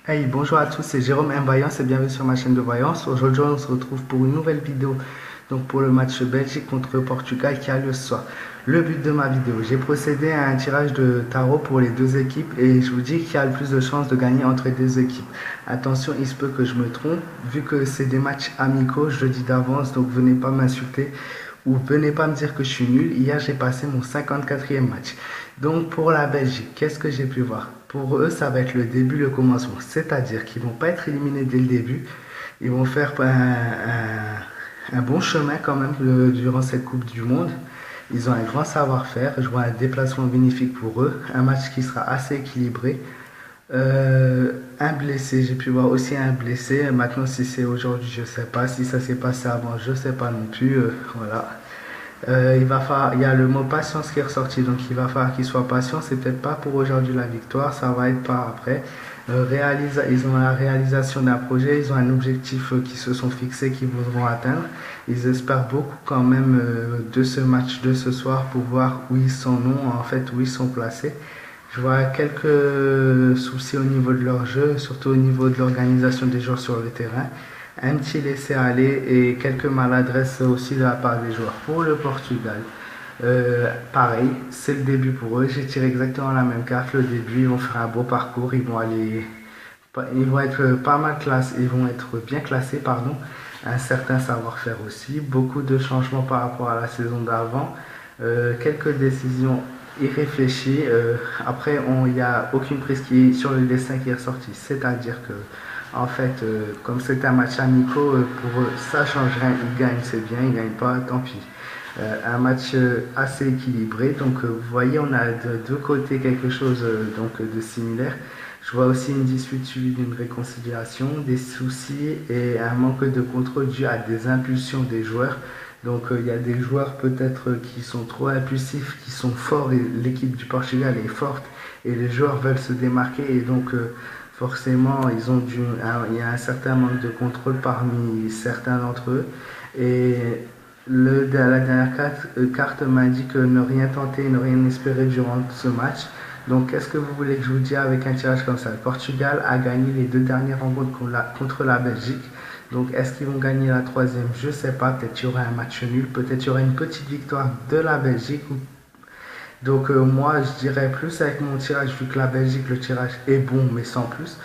Hey, bonjour à tous, c'est Jérôme M. Vaillance et bienvenue sur ma chaîne de Voyance. Aujourd'hui, on se retrouve pour une nouvelle vidéo donc pour le match Belgique contre Portugal qui a lieu ce soir. Le but de ma vidéo, j'ai procédé à un tirage de tarot pour les deux équipes et je vous dis qu'il y a le plus de chances de gagner entre les deux équipes. Attention, il se peut que je me trompe, vu que c'est des matchs amicaux, je le dis d'avance, donc venez pas m'insulter ou venez pas me dire que je suis nul. Hier, j'ai passé mon 54e match. Donc pour la Belgique, qu'est-ce que j'ai pu voir? Pour eux, ça va être le début, le commencement. C'est-à-dire qu'ils ne vont pas être éliminés dès le début. Ils vont faire un bon chemin quand même durant cette Coupe du Monde. Ils ont un grand savoir-faire. Je vois un déplacement bénéfique pour eux. Un match qui sera assez équilibré. Un blessé, j'ai pu voir aussi un blessé. Maintenant, si c'est aujourd'hui, je ne sais pas. Si ça s'est passé avant, je ne sais pas non plus. Voilà. Il y a le mot patience qui est ressorti, donc il va falloir qu'il soit patient. C'est peut-être pas pour aujourd'hui la victoire, ça va être par après. Ils ont la réalisation d'un projet, ils ont un objectif qui se sont fixés, qu'ils voudront atteindre. Ils espèrent beaucoup quand même de ce match de ce soir pour voir où ils sont, non, en fait, où ils sont placés. Je vois quelques soucis au niveau de leur jeu, surtout au niveau de l'organisation des joueurs sur le terrain. Un petit laisser-aller et quelques maladresses aussi de la part des joueurs. Pour le Portugal, pareil, c'est le début pour eux. J'ai tiré exactement la même carte. Le début, ils vont faire un beau parcours. Ils vont être pas mal classés. Ils vont être bien classés, pardon. Un certain savoir-faire aussi. Beaucoup de changements par rapport à la saison d'avant. Quelques décisions irréfléchies. Après, il n'y a aucune prise sur le dessin qui est ressortie. C'est-à-dire que en fait, comme c'est un match amicaux, pour eux, ça change rien. Ils gagnent, c'est bien. Ils gagnent pas, tant pis. Un match assez équilibré. Donc, vous voyez, on a de deux côtés quelque chose de similaire. Je vois aussi une dispute suivie d'une réconciliation, des soucis et un manque de contrôle dû à des impulsions des joueurs. Donc, il y a des joueurs peut-être qui sont trop impulsifs, qui sont forts et l'équipe du Portugal est forte et les joueurs veulent se démarquer et donc forcément il y a un certain manque de contrôle parmi certains d'entre eux. Et la dernière carte m'indique ne rien tenter, ne rien espérer durant ce match. Donc, qu'est-ce que vous voulez que je vous dise avec un tirage comme ça? Le Portugal a gagné les deux dernières rencontres contre la Belgique. Donc, est-ce qu'ils vont gagner la troisième? Je ne sais pas. Peut-être qu'il y aura un match nul. Peut-être qu'il y aura une petite victoire de la Belgique. Donc, moi, je dirais plus avec mon tirage, vu que la Belgique, le tirage est bon, mais sans plus.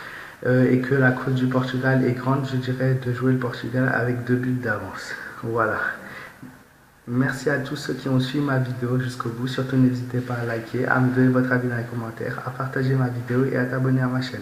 Et que la cote du Portugal est grande, je dirais de jouer le Portugal avec 2 buts d'avance. Voilà. Merci à tous ceux qui ont suivi ma vidéo jusqu'au bout. Surtout, n'hésitez pas à liker, à me donner votre avis dans les commentaires, à partager ma vidéo et à t'abonner à ma chaîne.